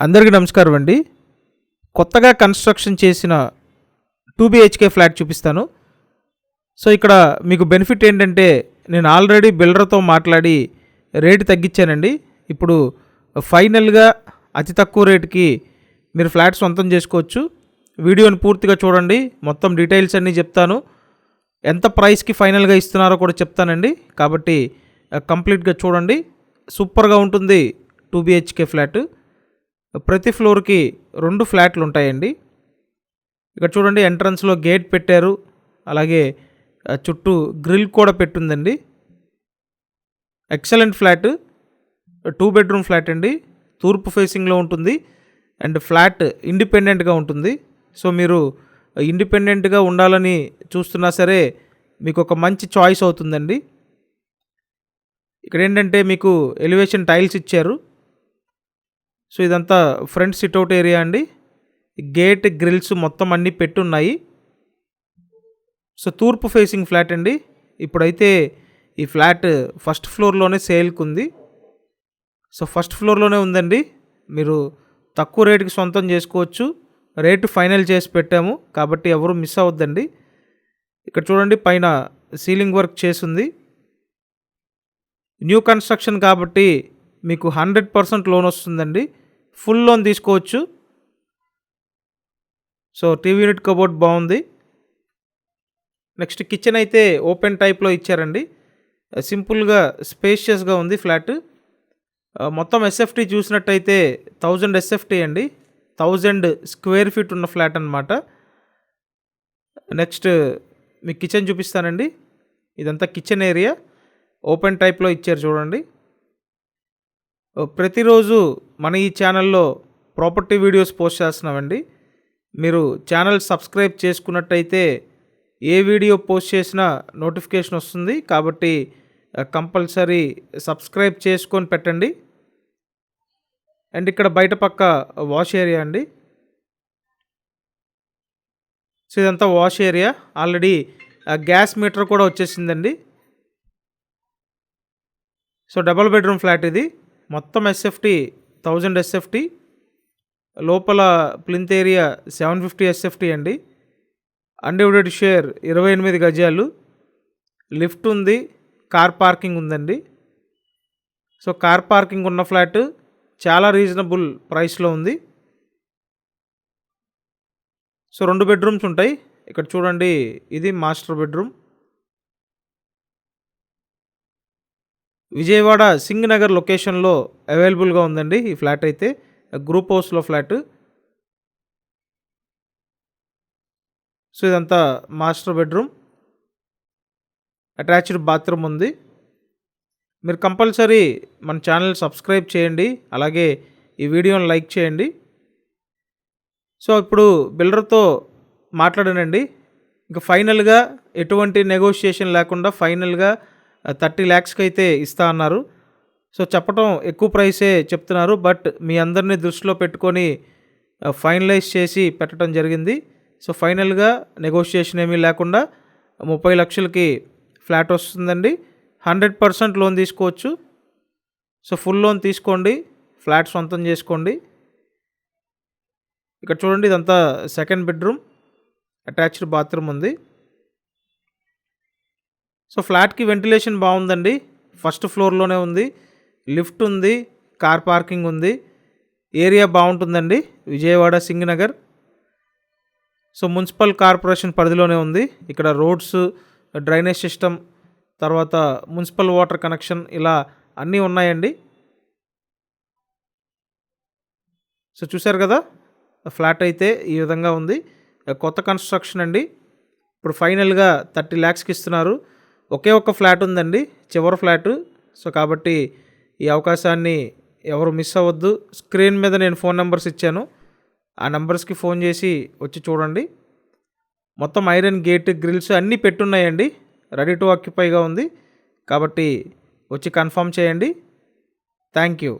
అందరికీ నమస్కారం అండి. కొత్తగా కన్స్ట్రక్షన్ చేసిన 2 BHK ఫ్లాట్ చూపిస్తాను. సో ఇక్కడ మీకు బెనిఫిట్ ఏంటంటే నేను ఆల్రెడీ బిల్డర్తో మాట్లాడి రేటు తగ్గించానండి. ఇప్పుడు ఫైనల్గా అతి తక్కువ రేటుకి మీరు ఫ్లాట్ సొంతం చేసుకోవచ్చు. వీడియోని పూర్తిగా చూడండి, మొత్తం డీటెయిల్స్ అన్నీ చెప్తాను. ఎంత ప్రైస్కి ఫైనల్గా ఇస్తున్నారో కూడా చెప్తానండి. కాబట్టి కంప్లీట్గా చూడండి. సూపర్గా ఉంటుంది 2 BHK ఫ్లాట్. ప్రతి ఫ్లోర్కి 2 ఫ్లాట్లు ఉంటాయండి. ఇక్కడ చూడండి, ఎంట్రన్స్లో గేట్ పెట్టారు, అలాగే చుట్టూ గ్రిల్ కూడా పెట్టుందండి. ఎక్సలెంట్ ఫ్లాట్, 2 బెడ్రూమ్ ఫ్లాట్ అండి. తూర్పు ఫేసింగ్లో ఉంటుంది అండ్ ఫ్లాట్ ఇండిపెండెంట్గా ఉంటుంది. సో మీరు ఇండిపెండెంట్గా ఉండాలని చూస్తున్నా సరే మీకు ఒక మంచి చాయిస్ అవుతుందండి. ఇక్కడ ఏంటంటే మీకు ఎలివేషన్ టైల్స్ ఇచ్చారు. సో ఇదంతా ఫ్రంట్ సిట్అవుట్ ఏరియా అండి. గేట్ గ్రిల్స్ మొత్తం అన్నీ పెట్టున్నాయి. సో తూర్పు ఫేసింగ్ ఫ్లాట్ అండి. ఇప్పుడైతే ఈ ఫ్లాట్ ఫస్ట్ ఫ్లోర్లోనే సేల్కి ఉంది. సో ఫస్ట్ ఫ్లోర్లోనే ఉందండి. మీరు తక్కువ రేటుకి సొంతం చేసుకోవచ్చు. రేటు ఫైనల్ చేసి పెట్టాము కాబట్టి ఎవరు మిస్ అవ్వద్దండి. ఇక్కడ చూడండి, పైన సీలింగ్ వర్క్ చేసింది. న్యూ కన్స్ట్రక్షన్ కాబట్టి మీకు 100% లోన్ వస్తుందండి. ఫుల్ లోన్ తీసుకోవచ్చు. సో టీవీ యూనిట్ కబోర్డ్ బాగుంది. నెక్స్ట్ కిచెన్ అయితే ఓపెన్ టైప్లో ఇచ్చారండి. సింపుల్గా స్పేషియస్గా ఉంది ఫ్లాట్. మొత్తం ఎస్ఎఫ్టీ చూసినట్టయితే 1000 ఎస్ఎఫ్టీ అండి. 1000 స్క్వేర్ ఫీట్ ఉన్న ఫ్లాట్ అనమాట. నెక్స్ట్ మీకు కిచెన్ చూపిస్తానండి. ఇదంతా కిచెన్ ఏరియా ఓపెన్ టైప్లో ఇచ్చారు చూడండి. ప్రతిరోజు మన ఈ ఛానల్లో ప్రాపర్టీ వీడియోస్ పోస్ట్ చేస్తున్నామండి. మీరు ఛానల్ సబ్స్క్రైబ్ చేసుకున్నట్టయితే ఏ వీడియో పోస్ట్ చేసినా నోటిఫికేషన్ వస్తుంది. కాబట్టి కంపల్సరీ సబ్స్క్రైబ్ చేసుకొని పెట్టండి. అండ్ ఇక్కడ బయట పక్క వాష్ ఏరియా అండి. సో ఇదంతా wash area. Already gas meter కూడా వచ్చేసిందండి. సో డబుల్ బెడ్రూమ్ ఫ్లాట్ ఇది. మొత్తం ఎస్ఎఫ్టీ 1000 ఎస్ఎఫ్టీ. లోపల ప్లింత్ ఏరియా 750 ఎస్ఎఫ్టీ అండి. అన్డివైడెడ్ షేర్ 28 గజాలు. లిఫ్ట్ ఉంది, కార్ పార్కింగ్ ఉందండి. సో కార్ పార్కింగ్ ఉన్న ఫ్లాట్ చాలా రీజనబుల్ ప్రైస్లో ఉంది. సో 2 బెడ్రూమ్స్ ఉంటాయి. ఇక్కడ చూడండి, ఇది మాస్టర్ బెడ్రూమ్. విజయవాడ సింగనగర్ లొకేషన్లో అవైలబుల్గా ఉందండి ఈ ఫ్లాట్ అయితే. గ్రూప్ హౌస్లో ఫ్లాట్. సో ఇదంతా మాస్టర్ బెడ్రూమ్. అటాచ్డ్ బాత్రూమ్ ఉంది. మీరు కంపల్సరీ మన ఛానల్ సబ్స్క్రైబ్ చేయండి, అలాగే ఈ వీడియోని లైక్ చేయండి. సో ఇప్పుడు బిల్డర్తో మాట్లాడానండి. ఇంకా ఫైనల్గా ఎటువంటి నెగోషియేషన్ లేకుండా ఫైనల్గా 30 lakhsకి అయితే ఇస్తా అన్నారు. సో చెప్పడం ఎక్కువ ప్రైసే చెప్తున్నారు, బట్ మీ అందరినీ దృష్టిలో పెట్టుకొని ఫైనలైజ్ చేసి పెట్టడం జరిగింది. సో ఫైనల్గా నెగోషియేషన్ ఏమీ లేకుండా 30 లక్షలకి ఫ్లాట్ వస్తుందండి. 100% లోన్ తీసుకోవచ్చు. సో ఫుల్ లోన్ తీసుకోండి, ఫ్లాట్ సొంతం చేసుకోండి. ఇక్కడ చూడండి, ఇదంతా సెకండ్ బెడ్రూమ్, అటాచ్డ్ బాత్రూమ్ ఉంది. సో ఫ్లాట్కి వెంటిలేషన్ బాగుందండి. ఫస్ట్ ఫ్లోర్లోనే ఉంది, లిఫ్ట్ ఉంది, కార్ పార్కింగ్ ఉంది. ఏరియా బాగుంటుందండి, Vijayawada Singh Nagar. So municipal corporation పరిధిలోనే ఉంది. ఇక్కడ రోడ్స్, డ్రైనేజ్ సిస్టమ్, తర్వాత మున్సిపల్ వాటర్ కనెక్షన్, ఇలా అన్నీ ఉన్నాయండి. సో చూశారు కదా, ఫ్లాట్ అయితే ఈ విధంగా ఉంది. కొత్త కన్స్ట్రక్షన్ అండి. ఇప్పుడు ఫైనల్గా 30 lakhsకి ఇస్తున్నారు. ఒకే ఒక్క ఫ్లాట్ ఉందండి, చివరి ఫ్లాటు. సో కాబట్టి ఈ అవకాశాన్ని ఎవరు మిస్ అవ్వద్దు. స్క్రీన్ మీద నేను ఫోన్ నెంబర్స్ ఇచ్చాను, ఆ నెంబర్స్కి ఫోన్ చేసి వచ్చి చూడండి. మొత్తం ఐరన్ గేట్, గ్రిల్స్ అన్నీ పెట్టున్నాయండి. రెడీ టు ఆక్యుపైగా ఉంది. కాబట్టి వచ్చి కన్ఫర్మ్ చేయండి. Thank you.